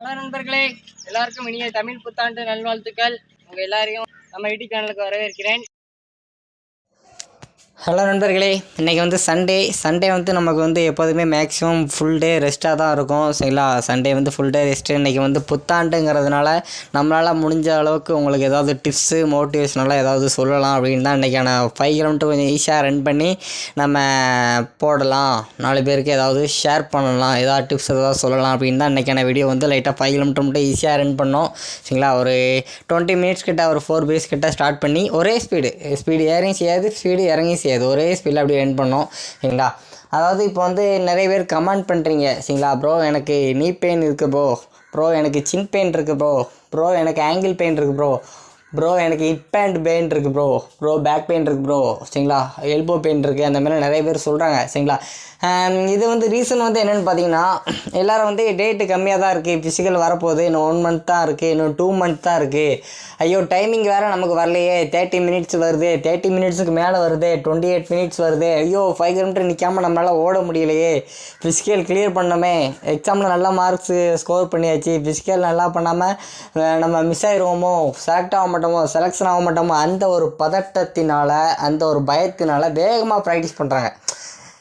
Hello நண்பர்களே, எல்லாருக்கும் இனிய தமிழ் புத்தாண்டு நல்வாழ்த்துக்கள். உங்கள் எல்லாரையும் நம்ம யூடியூப் சேனலுக்கு வரவேற்கிறேன். ஹலோ நண்பர்களே, இன்றைக்கி வந்து சண்டே வந்து நமக்கு வந்து எப்போதுமே மேக்ஸிமம் ஃபுல் டே ரெஸ்ட்டாக தான் இருக்கும். சரிங்களா, சண்டே வந்து ஃபுல் டே ரெஸ்ட்டு. இன்றைக்கி வந்து புத்தாண்டுங்கிறதுனால நம்மளால் முடிஞ்ச அளவுக்கு உங்களுக்கு ஏதாவது டிப்ஸு மோட்டிவேஷனலாக ஏதாவது சொல்லலாம் அப்படின்னு தான் இன்றைக்கான 5 கிலோமீட்டர் கொஞ்சம் ஈஸியாக ரன் பண்ணி நம்ம போடலாம், 4 பேருக்கு ஏதாவது ஷேர் பண்ணலாம், ஏதாவது டிப்ஸ் ஏதாவது சொல்லலாம் அப்படின்னு தான் இன்றைக்கான வீடியோ வந்து லைட்டாக 5 கிலோமீட்டர் மட்டும் ஈஸியாக ரன் பண்ணோம். சரிங்களா, ஒரு 20 மினிட்ஸ் கிட்ட ஒரு 4 பேஸ் கிட்ட ஸ்டார்ட் பண்ணி ஒரே ஸ்பீடு ஏறியும் செய்யாது, ஸ்பீடு இறங்கி செய்யாது, ஒரே ஸ்பீடில் அப்படியே ரன் பண்ணோம். சரிங்களா, அதாவது இப்போ வந்து நிறைய பேர் கமெண்ட் பண்ணுறீங்க. சரிங்களா, ப்ரோ எனக்கு நீ பெயின் இருக்குது ப்ரோ எனக்கு சின் பெயின் இருக்குது ப்ரோ எனக்கு ஆங்கிள் பெயின் இருக்குது ப்ரோ எனக்கு ஹிப் அண்ட் பெயின் இருக்குது ப்ரோ பேக் பெயின் இருக்குது ப்ரோ. சரிங்களா, எல்போ பெயின் இருக்குது, அந்த மாதிரி நிறைய பேர் சொல்கிறாங்க. சரிங்களா, இது வந்து ரீசன் வந்து என்னென்னு பார்த்தீங்கன்னா, எல்லோரும் வந்து டேட்டு கம்மியாக தான் இருக்குது, ஃபிசிக்கல் வரப்போகுது, இன்னும் 1 மந்த் தான் இருக்குது, இன்னும் 2 மந்த் தான் இருக்குது, ஐயோ டைமிங் வேறு நமக்கு வரலையே, 30 மினிட்ஸ் வருது, 30 மினிட்ஸுக்கு மேலே வருது, 28 மினிட்ஸ் வருது, ஐயோ 5 கிலோமீட்டர் நிற்காமல் நம்மளால் ஓட முடியலையே, ஃபிசிக்கல் கிளியர் பண்ணோமே, எக்ஸாமில் நல்லா மார்க்ஸு ஸ்கோர் பண்ணியாச்சு, ஃபிசிக்கல் நல்லா பண்ணாமல் நம்ம மிஸ் ஆகிடுவோமோ, செலக்ட் ஆக மாட்டோமோ, செலெக்ஷன் ஆக மாட்டோமோ, அந்த ஒரு பதட்டத்தினால், அந்த ஒரு பயத்தினால் வேகமாக ப்ராக்டிஸ் பண்ணுறாங்க.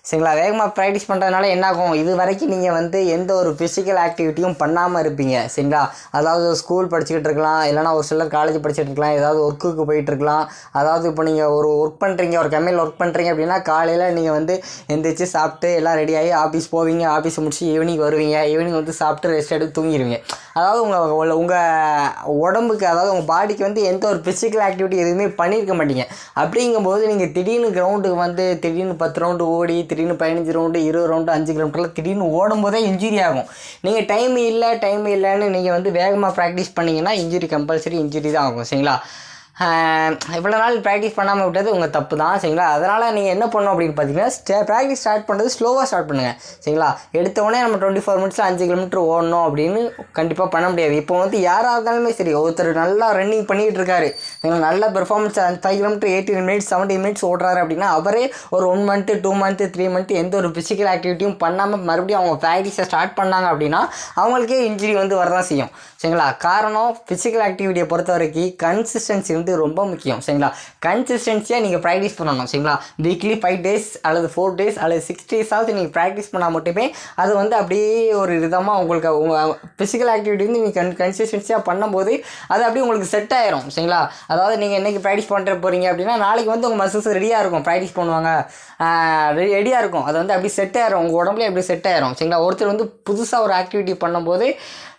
சரிங்களா, வேகமாக ப்ராக்டிஸ் பண்ணுறதுனால என்னாகும், இது வரைக்கும் நீங்கள் வந்து எந்த ஒரு ஃபிசிக்கல் ஆக்டிவிட்டியும் பண்ணாமல் இருப்பீங்க. சரிங்களா, அதாவது ஸ்கூல் படிச்சுக்கிட்டு இருக்கலாம், இல்லைனா ஒரு சிலர் காலேஜ் படிச்சுட்டு இருக்கலாம், ஏதாவது ஒர்க்குக்கு போயிட்டுருக்கலாம். அதாவது இப்போ நீங்கள் ஒரு ஒர்க் பண்ணுறீங்க, ஒரு கம்பெனியில் ஒர்க் பண்ணுறீங்க அப்படின்னா, காலையில் நீங்கள் வந்து எந்திரிச்சு சாப்பிட்டு எல்லாம் ரெடியாகி ஆஃபீஸ் போவீங்க, ஆஃபீஸ் முடிச்சு ஈவினிங் வருவீங்க, ஈவினிங் வந்து சாப்பிட்டு ரெஸ்ட் எடுத்து தூங்கிடுவீங்க. அதாவது உங்கள் உடம்புக்கு, அதாவது உங்கள் பாடிக்கு வந்து எந்த ஒரு ஃபிசிக்கல் ஆக்டிவிட்டி எதுவுமே பண்ணியிருக்க மாட்டீங்க. அப்படிங்கும்போது நீங்கள் திடீர்னு கிரவுண்டுக்கு வந்து திடீர்னு 10 ரவுண்டு ஓடி, திடீர்னு 15 ரவுண்டு, 20 ரவுண்டு, 5 கிலோமீட்டரில் திடீர்னு ஓடும் போதே இன்ஜுரி ஆகும். நீங்கள் டைம் இல்லைன்னு நீங்கள் வந்து வேகமாக ப்ராக்டிஸ் பண்ணிங்கன்னா கம்பல்சரி இன்ஜுரி தான் ஆகும். சரிங்களா, இவ்வளோ நாள் ப்ராக்டிஸ் பண்ணாமல் விட்டது உங்கள் தப்பு தான். சரிங்களா, அதனால் நீங்கள் என்ன பண்ணணும் அப்படின்னு பார்த்தீங்கன்னா, ப்ராக்டிஸ் ஸ்டார்ட் பண்ணுறது ஸ்லோவாக ஸ்டார்ட் பண்ணுங்கள். சரிங்களா, எடுத்தோடனே நம்ம 24 மினிட்ஸில் 5 கிலோமீட்டர் ஓடணும் அப்படின்னு கண்டிப்பாக பண்ண முடியாது. இப்போ வந்து யாராக இருந்தாலுமே சரி, ஒருத்தர் நல்லா ரன்னிங் பண்ணிக்கிட்டு இருக்காரு, நல்ல பெர்ஃபார்மன்ஸ் 5 கிலோமீட்டர் 18 மினிட்ஸ் 17 மினிட்ஸ் ஓடுறாரு அப்படின்னா, அவரே ஒரு 1 மந்த்து 2 மந்த்து 3 மந்த்து எந்த ஒரு ஃபிசிக்கல் ஆக்டிவிட்டியும் பண்ணாமல் மறுபடியும் அவங்க ப்ராக்டிஸை ஸ்டார்ட் பண்ணாங்க அப்படின்னா அவங்களுக்கே இன்ஜுரி வந்து வரதான் செய்யும். சரிங்களா, காரணம் ஃபிசிக்கல் ஆக்டிவிட்டியை பொறுத்த வரைக்கும் கன்சிஸ்டன்சி வந்து ரொம்ப முக்கியம். சரிங்களா, கன்சிஸ்டன்சியாக நீங்கள் ப்ராக்டிஸ் பண்ணணும். சரிங்களா, வீக்லி 5 டேஸ் அல்லது 4 டேஸ் அல்லது 6 டேஸாவது நீங்கள் ப்ராக்டிஸ் பண்ணால் மட்டுமே அது வந்து அப்படியே ஒரு விதமாக உங்களுக்கு உங்கள் ஃபிசிக்கல் ஆக்டிவிட்டி வந்து நீங்கள் கன்சிஸ்டன்சியாக பண்ணும்போது அது அப்படியே உங்களுக்கு செட் ஆயிரும். சரிங்களா, அதாவது நீங்கள் என்றைக்கு ப்ராக்டிஸ் பண்ணுற போகிறீங்க அப்படின்னா, நாளைக்கு வந்து உங்கள் மசில்ஸ் ரெடியாக இருக்கும், ப்ராக்டிஸ் பண்ணுவாங்க, ரெடியாக இருக்கும், அது வந்து அப்படியே செட் ஆயிரும், உங்கள் உடம்புலேயே அப்படியே செட் ஆயிரும். சரிங்களா, ஒருத்தர் வந்து புதுசாக ஒரு ஆக்டிவிட்டி பண்ணும்போது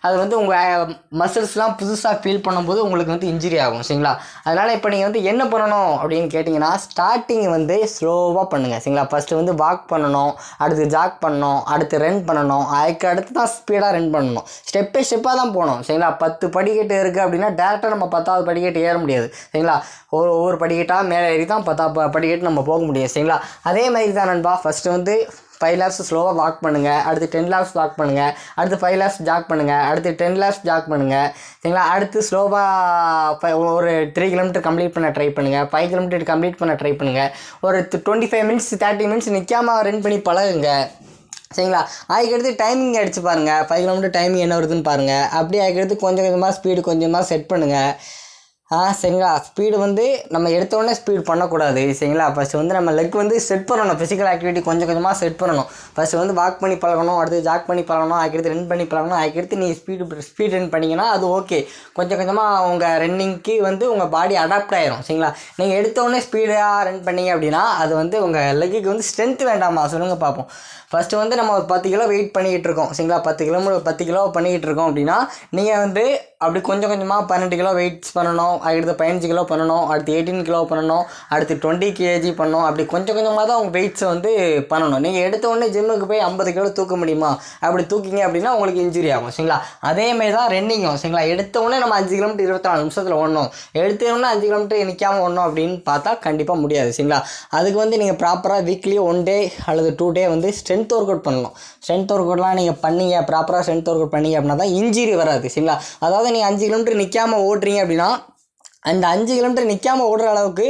அது வந்து உங்கள் மசில்ஸ்லாம் புதுசாக ஃபீல் பண்ணும்போது உங்களுக்கு வந்து இன்ஜுரி ஆகும். சரிங்களா, அதனால் இப்போ நீங்கள் வந்து என்ன பண்ணணும் அப்படின்னு கேட்டிங்கன்னா, ஸ்டார்டிங் வந்து ஸ்லோவாக பண்ணுங்கள். சரிங்களா, ஃபஸ்ட்டு வந்து வாக் பண்ணணும், அடுத்து ஜாக் பண்ணணும், அடுத்து ரன் பண்ணணும், அதுக்கு அடுத்து தான் ஸ்பீடாக ரன் பண்ணணும், ஸ்டெப்பாக தான் போகணும். சரிங்களா, 10 படிக்கட்டு இருக்குது அப்படின்னா டேரெக்டாக நம்ம 10வது படிக்கட்டு ஏற முடியாது. சரிங்களா, ஒவ்வொரு படிக்கட்டாக மேலே ஏறி தான் 10வது படிக்கட்டு நம்ம போக முடியும். சரிங்களா, அதே மாதிரி தான் நண்பா, ஃபஸ்ட்டு வந்து 5 laps ஸ்லோவாக வாக் பண்ணுங்கள், அடுத்து 10 laps வாக் பண்ணுங்கள், அடுத்து 5 laps ஜாக் பண்ணுங்கள், அடுத்து 10 laps ஜாக் பண்ணுங்கள். சரிங்களா, அடுத்து ஸ்லோவாக ஒரு 3 கிலோமீட்டர் கம்ப்ளீட் பண்ண ட்ரை பண்ணுங்கள், 5 கிலோமீட்டர் கம்ப்ளீட் பண்ண ட்ரை பண்ணுங்கள், ஒரு 25 மினிட்ஸ் 30 மினிட்ஸ் நிற்காமல் ரன் பண்ணி பழகுங்க. சரிங்களா, அதுக்கடுத்து டைமிங் அடித்து பாருங்கள், 5 கிலோமீட்டர் டைமிங் என்ன வருதுன்னு பாருங்கள். அப்படியே அதுக்கடுத்து கொஞ்சம் கொஞ்சமாக ஸ்பீடு கொஞ்சமாக செட் பண்ணுங்கள். சரிங்களா, ஸ்பீடு வந்து நம்ம எடுத்தோடனே ஸ்பீடு பண்ணக்கூடாது. சரிங்களா, ஃபஸ்ட்டு வந்து நம்ம லெக் வந்து செட் பண்ணணும், ஃபிசிக்கல் ஆக்டிவிட்டி கொஞ்சம் கொஞ்சமாக செட் பண்ணணும். ஃபஸ்ட்டு வந்து வாக் பண்ணி பழகணும், அடுத்து ஜாக் பண்ணி பழகணும், அதுக்கடுத்து ரன் பண்ணி பழகணும், அதுக்கடுத்து நீ ஸ்பீட் ரன் பண்ணிங்கன்னா அது ஓகே. கொஞ்சம் கொஞ்சமாக உங்கள் ரன்னிங்க்கு வந்து உங்கள் பாடி அடாப்ட் ஆகிரும். சரிங்களா, நீங்கள் எடுத்தோடனே ஸ்பீடாக ரன் பண்ணிங்க அப்படின்னா அது வந்து உங்கள் லெக்குக்கு வந்து ஸ்ட்ரென்த் வேண்டாமா சொல்லுங்கள் பார்ப்போம். ஃபஸ்ட்டு வந்து நம்ம ஒரு 10 கிலோ வெயிட் பண்ணிக்கிட்டு இருக்கோம். சரிங்களா, 10 கிலோ பண்ணிக்கிட்டு இருக்கோம் அப்படின்னா நீங்கள் வந்து அப்படி கொஞ்சம் கொஞ்சமாக 12 கிலோ வெயிட்ஸ் பண்ணணும், அடுத்து 15 கிலோ பண்ணணும், அடுத்து 18 கிலோ பண்ணணும், அடுத்து 20 kg பண்ணணும். அப்படி கொஞ்சம் கொஞ்சமாக தான் உங்கள் வெயிட்ஸை வந்து பண்ணணும். நீங்கள் எடுத்த உடனே ஜிம்முக்கு போய் 50 கிலோ தூக்க முடியுமா? அப்படி தூக்கிங்க அப்படின்னா உங்களுக்கு இன்ஜுரி ஆகும். சரிங்களா, அதேமாதிரி தான் ரன்னிங்கும். சரிங்களா, எடுத்த உடனே நம்ம 5 கிலோமீட்டர் 24 நிமிஷத்தில் ஓடணும், எடுத்த உடனே 5 கிலோமீட்டர் நிற்காமல் ஓடணும் அப்படின்னு பார்த்தா கண்டிப்பாக முடியாது. சரிங்களா, அதுக்கு வந்து நீங்கள் ப்ராப்பராக வீக்லி 1 டே அல்லது 2 டே வந்து ஸ்ட்ரென்த் ஒர்க் அவுட் பண்ணணும். ஸ்ட்ரென்த் ஒர்க் அவுட்லாம் நீங்கள் பண்ணீங்க, ப்ராப்பராக ஸ்ட்ரென்த் ஒர்க் அவுட் பண்ணீங்க அப்படின்னா தான் இன்ஜுரி வராது. சரிங்களா, அதாவது நீங்கள் 5 கிலோமீட்டர் நிற்காமல் ஓடுறீங்க அப்படின்னா அந்த 5 கிலோமீட்டர் நிற்காமல் ஓடுற அளவுக்கு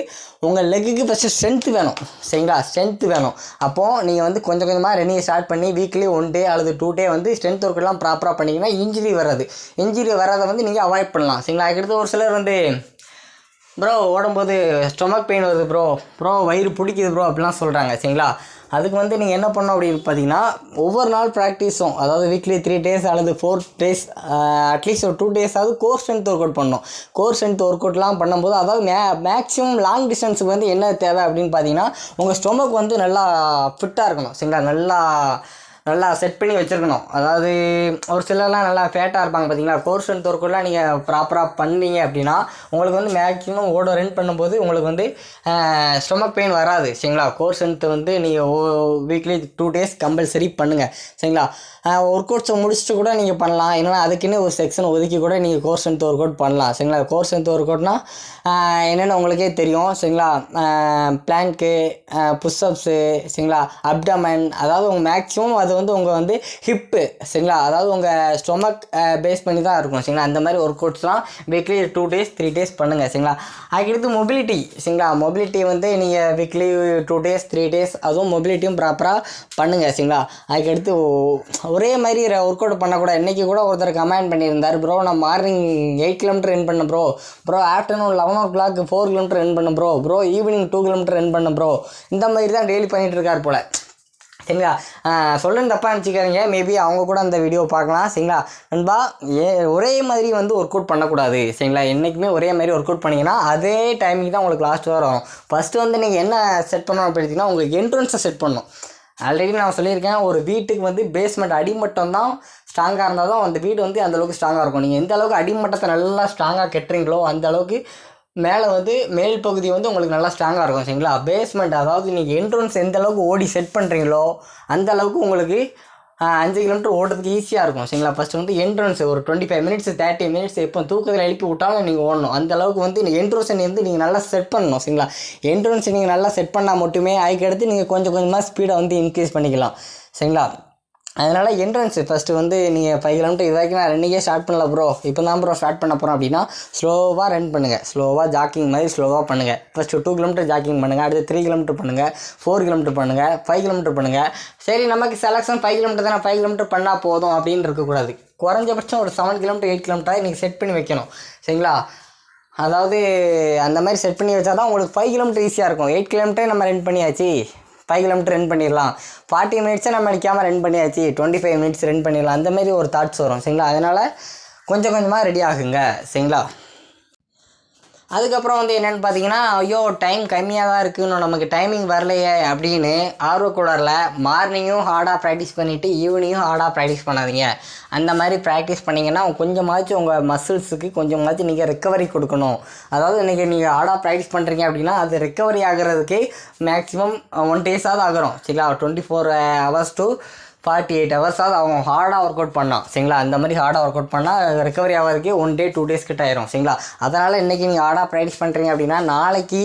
உங்கள் லெக்குக்கு ஃபஸ்ட்டு ஸ்ட்ரென்த்து வேணும். சரிங்களா, ஸ்ட்ரென்த்து வேணும். அப்போது நீங்கள் வந்து கொஞ்சம் கொஞ்சமாக ரன்னிங் ஸ்டார்ட் பண்ணி வீக்லி 1 டே அல்லது 2 டே வந்து ஸ்ட்ரென்த் ஒர்க்கெல்லாம் ப்ராப்பராக பண்ணிங்கன்னா இன்ஜுரி வராதை வந்து நீங்கள் அவாய்ட் பண்ணலாம். சரிங்களா, அதுக்கடுத்து ஒரு சிலர் வந்து ப்ரோ ஓடும்போது ஸ்டொமக் பெயின் வருது ப்ரோ வயிறு பிடிக்குது ப்ரோ அப்படிலாம் சொல்கிறாங்க. சரிங்களா, அதுக்கு வந்து நீங்கள் என்ன பண்ணணும் அப்படின்னு பார்த்தீங்கன்னா, ஒவ்வொரு நாள் ப்ராக்டிஸும், அதாவது வீக்லி 3 டேஸ் அல்லது 4 டேஸ் அட்லீஸ்ட் ஒரு 2 டேஸாவது கோர் ஸ்ட்ரென்த் ஒர்க் அவுட் பண்ணணும். கோர் ஸ்ட்ரென்த் ஒர்க் அவுட்லாம் பண்ணும்போது அதாவது மேக்ஸிமம் லாங் டிஸ்டன்ஸுக்கு வந்து என்ன தேவை அப்படின்னு பார்த்தீங்கன்னா, உங்கள் ஸ்டொமக் வந்து நல்லா ஃபிட்டாக இருக்கணும். சரிங்களா, நல்லா செட் பண்ணி வச்சுருக்கணும். அதாவது ஒரு சிலர்லாம் நல்லா ஃபேட்டாக இருப்பாங்க பார்த்தீங்களா. கோர் ஸ்ட்ரென்த் ஒர்க்கெல்லாம் நீங்கள் ப்ராப்பராக பண்ணீங்க அப்படின்னா உங்களுக்கு வந்து மேக்ஸிமம் ரன் பண்ணும்போது உங்களுக்கு வந்து ஸ்டொமக் பெயின் வராது. சரிங்களா, கோர் ஸ்ட்ரென்த் வந்து நீங்கள் வீக்லி 2 டேஸ் கம்பல்சரி பண்ணுங்கள். சரிங்களா, ஒர்க் அவுட்ஸை முடிச்சுட்டு கூட நீங்கள் பண்ணலாம். இல்லைனா அதுக்குன்னு ஒரு செக்ஷன் ஒதுக்கி கூட நீங்கள் கோர் ஸ்ட்ரென்த் ஒர்க் அவுட் பண்ணலாம். சரிங்களா, கோர் ஸ்ட்ரென்த் ஒர்க் அவுட்னா என்னென்னு உங்களுக்கே தெரியும். சரிங்களா, பிளாங்க்கு, புஷ்அப்ஸு, சரிங்களா, அப்டமன், அதாவது உங்கள் மேக்ஸிமம் அது வந்து உங்கள் வந்து ஹிப்பு. சரிங்களா, அதாவது உங்கள் ஸ்டொமக் பேஸ் பண்ணி தான் இருக்கும். சரிங்களா, அந்த மாதிரி ஒர்க் அவுட்ஸ்லாம் வீக்லி 2 டேஸ் 3 டேஸ் பண்ணுங்கள். சரிங்களா, அதுக்கடுத்து மொபிலிட்டி. சரிங்களா, மொபிலிட்டி வந்து நீங்கள் வீக்லி 2 டேஸ் 3 டேஸ் அதுவும் மொபிலிட்டியும் ப்ராப்பராக பண்ணுங்கள். சரிங்களா, அதுக்கடுத்து ஒரே மாதிரி ஒர்க் அவுட் பண்ணக்கூடாது. இன்றைக்கி கூட ஒருத்தர் கமெண்ட் பண்ணியிருந்தார், ப்ரோ நான் மார்னிங் 8 கிலோமீட்டர் ரன் பண்ணேன் bro afternoon 11 o'clock 4 kilometre run பண்ணேன் ப்ரோ ஈவினிங் 2 கிலோமீட்டர் ரன் பண்ணேன் இந்த மாதிரி தான் டெய்லி பண்ணிகிட்டு இருக்கார் போல். சரிங்களா, சொல்லுன்னு தப்பாக நினச்சிக்காதீங்க, மேபி அவங்க கூட அந்த வீடியோ பார்க்கலாம். சரிங்களா நண்பா, ஒரே மாதிரி வந்து ஒர்க் அவுட் பண்ணக்கூடாது. சரிங்களா, என்றைக்குமே ஒரே மாதிரி ஒர்க் அவுட் பண்ணிங்கன்னா அதே டைமிங் தான் உங்களுக்கு லாஸ்ட் வரும். ஃபஸ்ட்டு வந்து நீங்கள் என்ன செட் பண்ணணும் அப்படின்னா, உங்களுக்கு என்ட்ரன்ஸை செட் பண்ணணும். ஆல்ரெடி நான் சொல்லியிருக்கேன், ஒரு வீட்டுக்கு வந்து பேஸ்மெண்ட் அடிமட்டம் தான் ஸ்ட்ராங்காக இருந்தால் தான் அந்த வீடு வந்து அந்தளவுக்கு ஸ்ட்ராங்காக இருக்கும். நீங்கள் எந்த அளவுக்கு அடிமட்டத்தை நல்லா ஸ்ட்ராங்காக கட்டுறீங்களோ அந்த அளவுக்கு மேலே வந்து மேல் பகுதி வந்து உங்களுக்கு நல்லா ஸ்ட்ராங்காக இருக்கும். சரிங்களா, பேஸ்மெண்ட் அதாவது நீங்கள் என்ட்ரன்ஸ் எந்த அளவுக்கு ஓடி செட் பண்ணுறீங்களோ அந்த அளவுக்கு உங்களுக்கு 5 கிலோமீட்டர் ஓடுறதுக்கு ஈஸியாக இருக்கும். சரிங்களா, ஃபஸ்ட்டு வந்து என்ட்ரன்ஸ் ஒரு 25 மினிட்ஸ் 30 மினிட்ஸ் எப்போ தூக்கத்தில் எழுப்பி விட்டாலும் நீங்கள் ஓடணும். அந்த அளவுக்கு வந்து என்ட்ரன்ஸை வந்து நீங்கள் நல்லா செட் பண்ணணும். சரிங்களா, என்ட்ரன்ஸ் நீங்கள் நல்லா செட் பண்ணால் மட்டுமே அதுக்கடுத்து நீங்கள் கொஞ்சம் கொஞ்சமாக ஸ்பீடை வந்து இன்க்ரீஸ் பண்ணிக்கலாம். சரிங்களா, அதனால் என்ட்ரன்ஸு ஃபஸ்ட்டு வந்து நீங்கள் 5 கிலோமீட்டர் இது வரைக்கும் நான் ரன்னிங்கே ஸ்டார்ட் பண்ணல இப்போ தான் ஸ்டார்ட் பண்ண போகிறோம் அப்படின்னா ஸ்லோவாக ரன் பண்ணுங்கள். ஸ்லோவாக ஜாக்கிங் மாதிரி ஸ்லோவாக பண்ணுங்கள். ஃபஸ்ட்டு 2 கிலோமீட்டர் ஜாக்கிங் பண்ணுங்கள், அடுத்து 3 கிலோமீட்டர் பண்ணுங்கள், 4 கிலோமீட்டர் பண்ணுங்கள், 5 கிலோமீட்டர் பண்ணுங்கள். சரி, நமக்கு செலக்ஷன் 5 கிலோமீட்டர் தானே, 5 கிலோமீட்டர் பண்ணால் போதும் அப்படின்னு இருக்கக்கூடாது. குறைஞ்சபட்சம் ஒரு 7 கிலோமீட்டர் 8 கிலோமீட்டர் நீங்கள் செட் பண்ணி வைக்கணும். சரிங்களா, அதாவது அந்த மாதிரி செட் பண்ணி வச்சா தான் உங்களுக்கு 5 கிலோமீட்டர் ஈஸியாக இருக்கும். 8 கிலோமீட்டரே நம்ம ரன் பண்ணியாச்சு, 5 கிலோமீட்டர் ரன் பண்ணிடலாம். 40 மினிட்ஸை நம்ம அடிக்காமல் ரன் பண்ணியாச்சு, 25 மினிட்ஸ் ரன் பண்ணிடலாம். அந்த மாதிரி ஒரு தாட்ஸ் வரும். சரிங்களா, அதனால் கொஞ்சம் கொஞ்சமாக ரெடி ஆகுங்க. சரிங்களா, அதுக்கப்புறம் வந்து என்னென்னு பார்த்தீங்கன்னா, ஐயோ டைம் கம்மியாக தான் இருக்குன்னு நமக்கு டைமிங் வரலையே அப்படின்னு ஆர்வக்கூடரில் மார்னிங்கும் ஹார்டாக ப்ராக்டிஸ் பண்ணிவிட்டு ஈவினிங்கும் ஹார்டாக ப்ராக்டிஸ் பண்ணாதீங்க. அந்த மாதிரி ப்ராக்டிஸ் பண்ணிங்கன்னா கொஞ்சமாச்சும் உங்கள் மசில்ஸுக்கு கொஞ்சமாச்சும் நீங்கள் ரெக்கவரி கொடுக்கணும். அதாவது இன்றைக்கி நீங்கள் ஹார்டாக ப்ராக்டிஸ் பண்ணுறீங்க அப்படின்னா அது ரெக்கவரி ஆகிறதுக்கு மேக்ஸிமம் 1 டேஸாவது ஆகிறோம். சரிங்களா, 24 hours to 48 ஹவர்ஸாவது அவங்க ஹார்டாக ஒர்க் அவுட் பண்ணலாம். சரிங்களா, அந்த மாதிரி ஹார்டாக ஒர்க் அவுட் பண்ணால் ரெக்கவரி ஆகிறதுக்கே 1 day 2 days கிட்ட ஆயிரும். சரிங்களா, அதனால் இன்றைக்கி நீங்கள் ஹார்டாக ப்ராக்டிஸ் பண்ணுறீங்க அப்படின்னா நாளைக்கு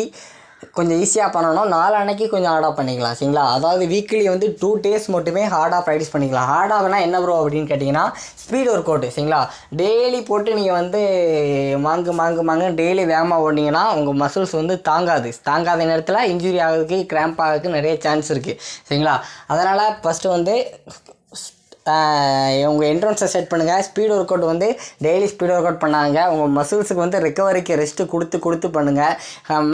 கொஞ்சம் ஈஸியாக பண்ணணும், நாளைக்கு கொஞ்சம் ஹார்டாக பண்ணிக்கலாம். சரிங்களா, அதாவது வீக்லி வந்து 2 days மட்டுமே ஹார்டாக ப்ராக்டிஸ் பண்ணிக்கலாம். ஹார்டாகனா என்ன ப்ரோ அப்படின்னு கேட்டிங்கன்னா, ஸ்பீட் ஒர்க் அவுட்டு. சரிங்களா, டெய்லி போட்டு நீங்கள் வந்து மாங்கு டெய்லி வேகமாக ஓடினீங்கன்னா உங்கள் மசில்ஸ் வந்து தாங்காத நேரத்தில் இன்ஜுரி ஆகிறதுக்கு கிராம்ப் ஆகிறதுக்கு நிறைய சான்ஸ் இருக்குது. சரிங்களா, அதனால் ஃபஸ்ட்டு வந்து உங்கள் என்ட்ரன்ஸை செட் பண்ணுங்கள். ஸ்பீட் ஒர்க் அவுட் வந்து டெய்லி ஸ்பீட் ஒர்க் அவுட் பண்ணாங்க. உங்கள் மசில்ஸுக்கு வந்து ரெக்கவரிக்கு ரெஸ்ட்டு கொடுத்து பண்ணுங்கள்.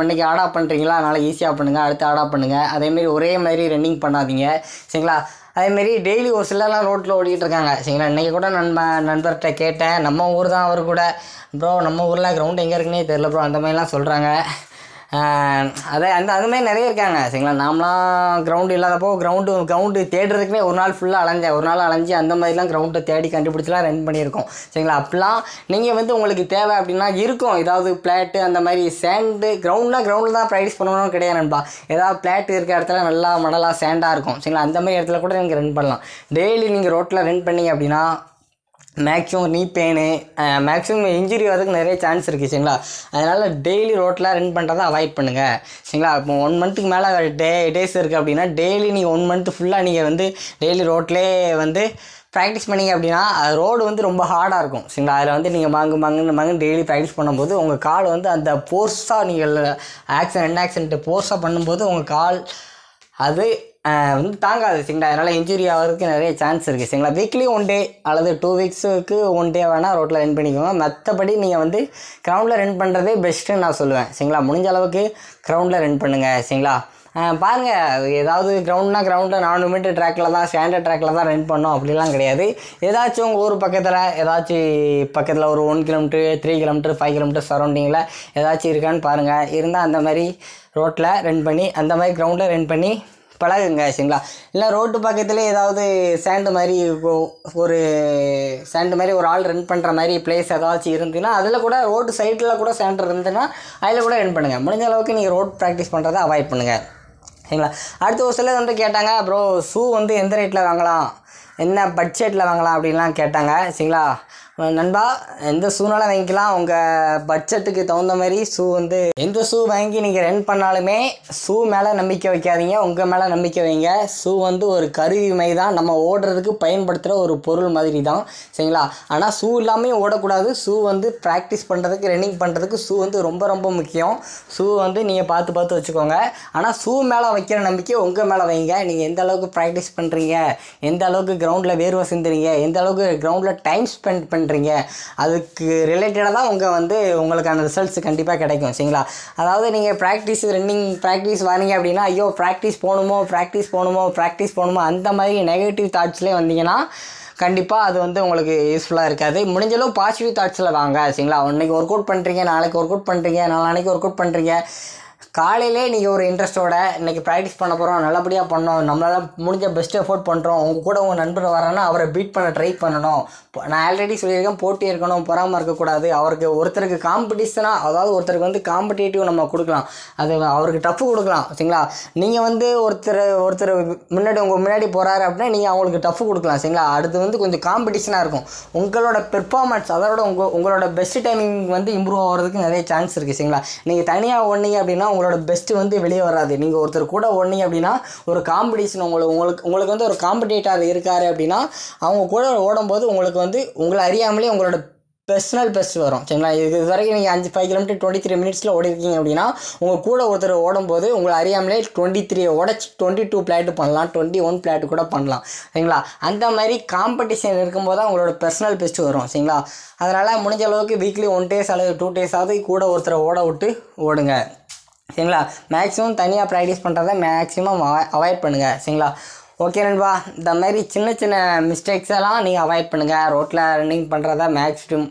இன்றைக்கி ஆடாக பண்ணுறீங்களா, அதனால் ஈஸியாக பண்ணுங்கள், அடுத்து ஆடாக பண்ணுங்கள். அதேமாரி ஒரே மாதிரி ரன்னிங் பண்ணாதீங்க. சரிங்களா, அதேமாரி டெய்லி ஒரு சிலர்லாம் ரோட்டில் ஓடிக்கிட்டு இருக்காங்க. சரிங்களா, இன்றைக்கி கூட நண்பர்கிட்ட கேட்டேன், நம்ம ஊர் தான் அவர் கூட, ப்ரோ நம்ம ஊரில் கிரவுண்ட் எங்கே இருக்குன்னே தெரில ப்ரோ அந்த மாதிரிலாம் சொல்கிறாங்க. அதுமாதிரி நிறைய இருக்காங்க. சரிங்களா, நாமலாம் கிரவுண்டு இல்லாதப்போ கிரவுண்டு தேடுறதுக்குனே ஒரு நாள் அலைஞ்சி அந்த மாதிரிலாம் கிரவுண்டை தேடி கண்டுபிடிச்சிலாம் ரன் பண்ணியிருக்கோம். சரிங்களா, அப்படிலாம் நீங்கள் வந்து உங்களுக்கு தேவை அப்படின்னா இருக்கும். ஏதாவது பிளாட்டு அந்த மாதிரி சேண்டு கிரவுண்டில் தான் ப்ராக்டிஸ் பண்ணணும்னு கிடையாது நண்பா. ஏதாவது பிளாட்டு இருக்க இடத்துல நல்லா மணலாக சேண்டாக இருக்கும். சரிங்களா, அந்த மாதிரி இடத்துல கூட நீங்கள் ரன் பண்ணலாம். டெய்லி நீங்கள் ரோட்டில் ரன் பண்ணிங்க அப்படின்னா மேக்ஸிமம் நீ பெயின் மேக்ஸிமம் இன்ஜுரி வரதுக்கு நிறைய சான்ஸ் இருக்குது. சரிங்களா, அதனால் டெய்லி ரோட்டில் ரன் பண்ணுறதை அவாய்ட் பண்ணுங்கள். சரிங்களா, இப்போ 1 monthக்கு மேலே டேஸ் இருக்குது அப்படின்னா டெய்லி நீங்கள் 1 month ஃபுல்லாக நீங்கள் வந்து டெய்லி ரோட்லேயே வந்து ப்ராக்டிஸ் பண்ணிங்க அப்படின்னா அது ரோடு வந்து ரொம்ப ஹார்டாக இருக்கும் சரிங்களா. அதில் வந்து நீங்கள் மங்கு டெய்லி ப்ராக்டிஸ் பண்ணும்போது உங்கள் கால் வந்து அந்த ஃபோர்ஸாக நீங்கள் ஆக்சிடென்ட் ஃபோர்ஸாக பண்ணும்போது உங்கள் கால் அது வந்து தாங்காது சரிங்களா. அதனால் இன்ஜுரி ஆகிறதுக்கு நிறைய சான்ஸ் இருக்குது சரிங்களா. வீக்லி 1 டே அல்லது 2 வீக்ஸுக்கு 1 டே வேணால் ரோட்டில் ரன் பண்ணிக்கோங்க. மற்றபடி நீங்கள் வந்து கிரவுண்டில் ரன் பண்ணுறதே பெஸ்ட்டுன்னு நான் சொல்லுவேன் சரிங்களா. முடிஞ்ச அளவுக்கு கிரவுண்டில் ரன் பண்ணுங்கள் சரிங்களா. பாருங்கள், ஏதாவது கிரவுண்டில் 400 மீட்டர் ட்ராக்கில் தான் ஸ்டாண்டர்ட் ட்ராக்கில் தான் ரன் பண்ணோம் அப்படிலாம் கிடையாது. ஏதாச்சும் உங்கள் ஊர் பக்கத்தில் ஒரு 1 கிலோமீட்டர் 3 கிலோமீட்டர் 5 கிலோமீட்டர் சரௌண்டிங்கில் ஏதாச்சும் இருக்கான்னு பாருங்கள். இருந்தால் அந்த மாதிரி ரோட்டில் ரன் பண்ணி அந்த மாதிரி கிரவுண்டில் ரன் பண்ணி பழகுங்க சரிங்களா. இல்லை ரோட்டு பக்கத்தில் ஏதாவது சேண்டு மாதிரி ஒரு ஆள் ரன் பண்ணுற மாதிரி பிளேஸ் ஏதாச்சும் இருந்துன்னா அதில் கூட ரோட்டு சைடில் கூட சேண்டர் இருந்துன்னா அதில் கூட ரன் பண்ணுங்கள். முடிஞ்ச அளவுக்கு நீங்கள் ரோட் ப்ராக்டிஸ் பண்ணுறதை அவாய்ட் பண்ணுங்கள் சரிங்களா. அடுத்து ஒரு சிலர் வந்து கேட்டாங்க, ப்ரோ ஷூ வந்து எந்த ரேட்டில் வாங்கலாம், என்ன பட்ஜெட்டில் வாங்கலாம் அப்படின்லாம் கேட்டாங்க சரிங்களா. நண்பா, எந்த ஷூனாலும் வாங்கிக்கலாம். உங்கள் பட்ஜெட்டுக்கு தகுந்த மாதிரி ஷூ வந்து எந்த ஷூ வாங்கி நீங்கள் ரன் பண்ணாலுமே ஷூ மேலே நம்பிக்கை வைக்காதீங்க, உங்கள் மேலே நம்பிக்கை வைங்க. ஷூ வந்து ஒரு கருவி மாதிரி தான், நம்ம ஓடுறதுக்கு பயன்படுத்துகிற ஒரு பொருள் மாதிரி தான் சரிங்களா. ஆனால் ஷூ இல்லாமல் ஓடக்கூடாது. ஷூ வந்து ப்ராக்டிஸ் பண்ணுறதுக்கு ரன்னிங் பண்ணுறதுக்கு ஷூ வந்து ரொம்ப ரொம்ப முக்கியம். ஷூ வந்து நீங்கள் பார்த்து வச்சுக்கோங்க. ஆனால் ஷூ மேலே வைக்கிற நம்பிக்கை உங்கள் மேலே வைங்க. நீங்கள் எந்த அளவுக்கு ப்ராக்டிஸ் பண்ணுறீங்க, எந்த அளவுக்கு கிரவுண்டில் வேர்வை சிந்துறீங்க, எந்த அளவுக்கு கிரவுண்டில் டைம் ஸ்பெண்ட் பண்ணுறீங்க, அதுக்கு ரிலேட்டடாக தான் உங்களுக்கான ரிசல்ட்ஸ் கண்டிப்பாக கிடைக்கும் சரிங்களா. அதாவது நீங்கள் ரன்னிங் ப்ராக்டிஸ் வரீங்க அப்படின்னா ஐயோ ப்ராக்டிஸ் போகணுமோ அந்த மாதிரி நெகட்டிவ் தாட்ஸ்லேயே வந்தீங்கன்னா கண்டிப்பாக அது வந்து உங்களுக்கு யூஸ்ஃபுல்லாக இருக்காது. முடிஞ்சளவு பாசிட்டிவ் தாட்ஸில் வாங்க சரிங்களா. இன்றைக்கி ஒர்க் அவுட் பண்ணுறீங்க, நாளைக்கு ஒர்க் அவுட் பண்ணுறீங்க, நாளைக்கு ஒர்க் அவுட் பண்ணுறீங்க. காலையிலே நீங்கள் ஒரு இன்ட்ரெஸ்ட்டோட இன்றைக்கி ப்ராக்டிஸ் பண்ண போகிறோம், நல்லபடியாக பண்ணோம், நம்மளால் முடிஞ்ச பெஸ்ட் எஃபோர்ட் பண்ணுறோம், உங்கள் கூட உங்கள் நண்பர் வரான்னா அவரை பீட் பண்ண ட்ரை பண்ணணும். நான் ஆல்ரெடி சொல்லியிருக்கேன், போட்டி இருக்கணும், பொறாமல் இருக்கக்கூடாது. ஒருத்தருக்கு காம்படிஷனாக, அதாவது ஒருத்தருக்கு வந்து காம்படேட்டிவ் நம்ம கொடுக்கலாம், அது அவருக்கு டஃப் கொடுக்கலாம் சரிங்களா. நீங்கள் வந்து ஒருத்தர் முன்னாடி போகிறாரு அப்படின்னா நீங்கள் அவங்களுக்கு டஃப் கொடுக்கலாம் சரிங்களா. அடுத்து வந்து கொஞ்சம் காம்படிஷனாக இருக்கும். உங்களோட பெர்ஃபார்மன்ஸ், அதோட உங்களோட பெஸ்ட் டைமிங் வந்து இம்ப்ரூவ் ஆகிறதுக்கு நிறைய சான்ஸ் இருக்குது சரிங்களா. நீங்கள் தனியாக ஓடுனீங்க அப்படின்னா உங்களோட பெஸ்ட்டு வந்து வெளியே வராது. நீங்கள் ஒருத்தர் கூட ஓடுனீங்க அப்படின்னா ஒரு காம்படிஷன் உங்களுக்கு வந்து ஒரு காம்படேட்டர் இருக்காரு அப்படின்னா அவங்க கூட ஓடும்போது உங்களுக்கு வந்து உங்களை அறியாமலே உங்களோட பெஸ்ட் வரும் சரிங்களா. இது வரைக்கும் நீங்கள் 5 கிலோமீட்டர் 23 மினிட்ஸில் ஓடிருக்கீங்க அப்படின்னா உங்கள் கூட ஒருத்தர் ஓடும்போது உங்களை அறியாமலே 23 உடச்சி 22 பிளாட்டு பண்ணலாம், 21 பிளாட்டு கூட பண்ணலாம் சரிங்களா. அந்த மாதிரி காம்படிஷன் இருக்கும்போது தான் உங்களோட பர்சனல் பெஸ்ட்டு வரும் சரிங்களா. அதனால் முடிஞ்ச அளவுக்கு வீக்லி 1 டேஸ் அல்லது 2 டேஸாவது கூட ஒருத்தரை ஓடுங்க சரிங்களா. மேக்ஸிமம் தனியாக ப்ராக்டிஸ் பண்ணுறத மேக்ஸிமம் அவாய்ட் பண்ணுங்கள் சரிங்களா. ஓகே நண்பா, இந்த மாதிரி சின்ன மிஸ்டேக்ஸ் எல்லாம் நீங்கள் அவாய்ட் பண்ணுங்கள். ரோட்டில் ரன்னிங் பண்ணுறத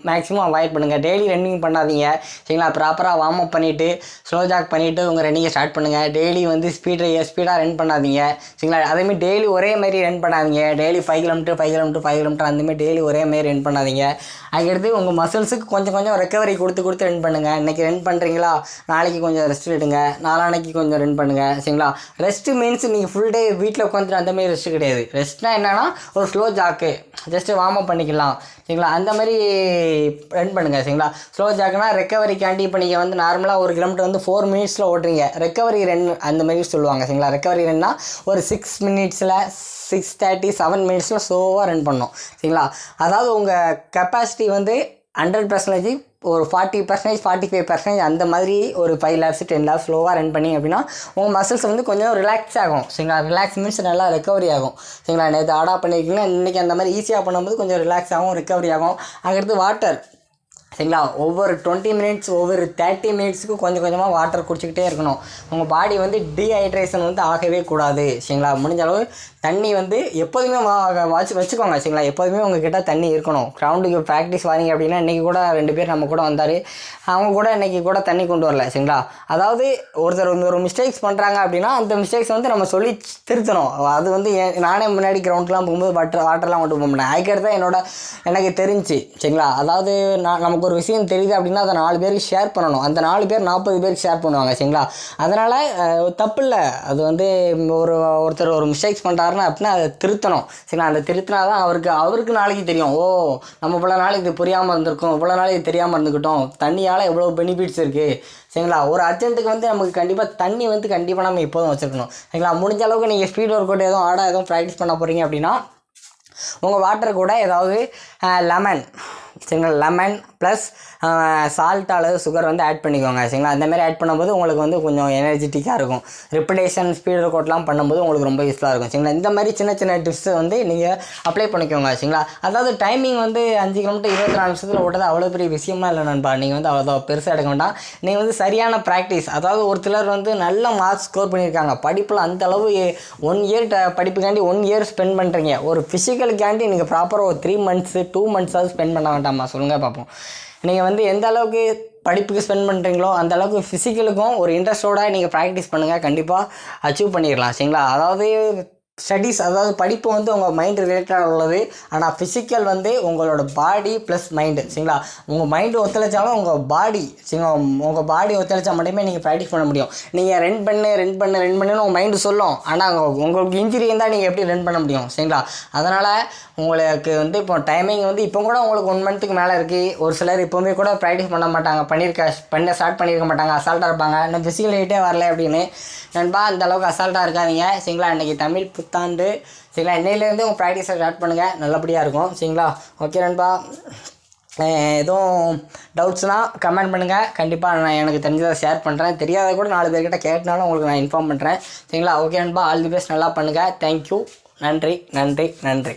மேக்ஸிமம் அவாய்ட் பண்ணுங்கள். டெய்லி ரன்னிங் பண்ணாதீங்க சரிங்களா. ப்ராப்பராக வார்ம் அப் பண்ணிவிட்டு ஸ்லோ ஜாக் பண்ணிவிட்டு உங்கள் ரன்னிங்கை ஸ்டார்ட் பண்ணுங்கள். டெய்லி வந்து ஸ்பீடாக ரன் பண்ணாதீங்க சரிங்களா. அதேமாதிரி டெய்லி ஒரே மாதிரி ரன் பண்ணாதீங்க. டெய்லி 5 கிலோமீட்டர் அந்தமாதிரி டெய்லி ஒரே மாதிரி ரன் பண்ணாதீங்க. அதுக்கடுத்து உங்கள் மசில்ஸுக்கு கொஞ்சம் ரெக்கவரி கொடுத்து ரன் பண்ணுங்கள். இன்றைக்கி ரன் பண்ணுறீங்களா, நாளைக்கு கொஞ்சம் ரெஸ்ட் எடுங்க, நாளான்னைக்கு கொஞ்சம் ரன் பண்ணுங்கள் சரிங்களா. ரெஸ்ட்டு மீன்ஸ் நீங்கள் ஃபுல் டே வீட்டில் உட்காந்துட்டு அந்த மாதிரி ரெஸ்ட்டு கிடையாது. ரெஸ்ட்னா என்னென்னா ஒரு slow jack just warm up பண்ணிக்கலாம் சரிங்களா. அந்த மாதிரி ரன் பண்ணுங்கள் சரிங்களா. ஸ்லோ ஜாக்குனா ரெக்கவரிக்காண்டி இப்போ நீங்கள் வந்து நார்மலாக 1 கிலோமீட்டர் வந்து 4 மினிட்ஸில் ஓட்டுறீங்க, ரெக்கவரி ரன் அந்த மாதிரி சொல்லுவாங்க சரிங்களா. ரெக்கவரி ரன்னா ஒரு 6 மினிட்ஸில் 6:30 7 மினிட்ஸில் ஸ்லோவாக ரன் பண்ணோம் சரிங்களா. அதாவது உங்கள் கெப்பாசிட்டி வந்து 100% ஒரு 40% 45% அந்த மாதிரி ஒரு 5 laps 10 laps ஸ்லோவாக ரன் பண்ணி அப்படின்னா உங்கள் மசில்ஸ் வந்து கொஞ்சம் ரிலாக்ஸ் ஆகும் சரிங்களா. ரிலாக்ஸ் மீன்ஸ் நல்லா ரெக்கவரி ஆகும் சரிங்களா. நேற்று ஆடாக பண்ணியிருக்கீங்க, இன்றைக்கி அந்த மாதிரி ஈஸியாக பண்ணும்போது கொஞ்சம் ரிலாக்ஸ் ஆகும், ரெக்கவரி ஆகும். அதுக்கடுத்து வாட்டர் சரிங்களா. ஒவ்வொரு 20 மினிட்ஸ் ஒவ்வொரு 30 மினிட்ஸுக்கு கொஞ்சமாக வாட்டர் குடிச்சிக்கிட்டே இருக்கணும். உங்கள் பாடி வந்து டீஹைட்ரேஷன் வந்து ஆகவே கூடாது சரிங்களா. முடிஞ்ச அளவு தண்ணி வந்து எப்போதுமே வச்சுக்கோங்க சரிங்களா. எப்போதுமே உங்ககிட்ட தண்ணி இருக்கணும். கிரவுண்டுக்கு ப்ராக்டிஸ் வாரீங்க அப்படின்னா இன்றைக்கி கூட 2 பேர் நம்ம கூட வந்தார், அவங்க கூட இன்றைக்கி கூட தண்ணி கொண்டு வரல சரிங்களா. அதாவது ஒருத்தர் ஒரு மிஸ்டேக்ஸ் பண்ணுறாங்க அப்படின்னா அந்த மிஸ்டேக்ஸ் வந்து நம்ம சொல்லி திருத்தணும். அது வந்து நானே முன்னாடி கிரவுண்ட்லாம் போகும்போது வாட்டர்லாம் கொண்டு போக மாட்டேன். அதுக்கடுத்து தான் எனக்கு தெரிஞ்சு சரிங்களா. அதாவது நமக்கு ஒரு விஷயம் தெரியுது அப்படின்னா அதை 4 பேருக்கு ஷேர் பண்ணணும். அந்த 4 பேர் 40 பேருக்கு ஷேர் பண்ணுவாங்க சரிங்களா. அதனால் தப்பு இல்லை. அது வந்து ஒருத்தர் ஒரு மிஸ்டேக்ஸ் பண்ணுறாருன்னா அப்படின்னா அதை திருத்தணும் சரிங்களா. அந்த திருத்தினா தான் அவருக்கு நாளைக்கு தெரியும், ஓ நம்ம இவ்வளோ நாள் இது புரியாமல் இருந்திருக்கோம், இவ்வளோ நாள் இது தெரியாமல் இருந்துக்கிட்டோம், தண்ணியால் எவ்வளோ பெனிஃபிட்ஸ் இருக்குது சரிங்களா. ஒரு அர்ஜென்ட்டுக்கு வந்து நமக்கு கண்டிப்பாக தண்ணி வந்து கண்டிப்பாக நம்ம எப்போதும் வச்சுருக்கணும் சரிங்களா. முடிஞ்ச அளவுக்கு நீங்கள் ஸ்பீட் ஒர்க் அவுட் எதுவும் ப்ராக்டிஸ் பண்ண போகிறீங்க அப்படின்னா உங்கள் வாட்டர் கூட ஏதாவது லெமன் சரிங்களா, லெமன் ப்ளஸ் சால்ட் அல்லது சுகர் வந்து ஆட் பண்ணிக்கோங்க சரிங்களா. அந்தமாதிரி ஆட் பண்ணும்போது உங்களுக்கு வந்து கொஞ்சம் எனர்ஜெட்டிக்காக இருக்கும். ரிப்பிடேஷன் ஸ்பீட் ஒர்க் அவுட்லாம் பண்ணும்போது உங்களுக்கு ரொம்ப யூஸ்ஃபுல்லாக இருக்கும் சரிங்களா. இந்த மாதிரி சின்ன சின்ன டிப்ஸை வந்து நீங்கள் அப்ளை பண்ணிக்கோங்க சரிங்களா. அதாவது டைமிங் வந்து 5 கிலோமீட்டர் 24 நிமிஷத்தில் ஓட்டது அவ்வளோ பெரிய விஷயமா இல்லை நண்பா. நீங்கள் வந்து அவ்வளோ பெருசாக எடுக்க வேண்டாம். நீங்கள் வந்து சரியான ப்ராக்டிஸ், அதாவது ஒரு சிலர் வந்து நல்ல மார்க்ஸ் ஸ்கோர் பண்ணியிருக்காங்க படிப்பில், அந்தளவு 1 இயர் படிப்புக்காண்டி 1 இயர் ஸ்பெண்ட் பண்ணுறீங்க. ஒரு ஃபிசிக்கலுக்காண்டி நீங்கள் ப்ராப்பராக ஒரு 3 months 2 months ஸ்பெண்ட் பண்ண வேண்டாமா சொல்லுங்கள் பார்ப்போம். நீங்கள் வந்து எந்த அளவுக்கு படிப்புக்கு ஸ்பெண்ட் பண்ணுறீங்களோ அந்த அளவுக்கு ஃபிசிக்கலுக்கும் ஒரு இன்ட்ரெஸ்ட்டோட நீங்கள் ப்ராக்டிஸ் பண்ணுங்கள், கண்டிப்பாக அச்சீவ் பண்ணிடலாம் சரிங்களா. அதாவது ஸ்டடீஸ், அதாவது படிப்பு வந்து உங்கள் மைண்ட் ரிலேட்டடாக உள்ளது. ஆனால் ஃபிசிக்கல் வந்து உங்களோட பாடி ப்ளஸ் மைண்டு சரிங்களா. உங்கள் மைண்டு ஒத்துழைச்சாலும் உங்கள் பாடி சரிங்களா, உங்கள் பாடி ஒத்துழைச்சா மட்டுமே நீங்கள் ப்ராக்டிஸ் பண்ண முடியும். நீங்கள் ரன் பண்ணுன்னு உங்கள் மைண்டு சொல்லும், ஆனால் உங்களுக்கு இன்ஜுரி இருந்தால் நீங்கள் எப்படி ரன் பண்ண முடியும் சரிங்களா. அதனால் உங்களுக்கு வந்து இப்போ டைமிங் வந்து இப்போ கூட உங்களுக்கு 1 monthக்கு மேலே இருக்குது. ஒரு சிலர் இப்போவுமே கூட ப்ராக்டிஸ் பண்ண மாட்டாங்க, ஸ்டார்ட் பண்ணியிருக்க மாட்டாங்க, அசால்ட்டாக இருப்பாங்க. இன்னும் ஃபிசிக்கல் ஹைட்டே வரல அப்படின்னு நண்பா. அந்தளவுக்கு அசால்ட்டாக இருக்காதீங்க சரிங்களா. இன்றைக்கி தமிழ் புத்தாண்டு சரிங்களா. இன்னையிலேருந்து உங்கள் ப்ராக்டிஸை ஸ்டார்ட் பண்ணுங்கள், நல்லபடியாக இருக்கும் சரிங்களா. ஓகே நண்பா, எதுவும் டவுட்ஸ்னால் கமெண்ட் பண்ணுங்கள், கண்டிப்பாக நான் எனக்கு தெரிஞ்சதை ஷேர் பண்ணுறேன். தெரியாத கூட 4 பேர்கிட்ட கேட்டனாலும் உங்களுக்கு நான் இன்ஃபார்ம் பண்ணுறேன் சரிங்களா. ஓகே நண்பா, ஆல் தி பெஸ்ட், நல்லா பண்ணுங்கள். தேங்க்யூ, நன்றி.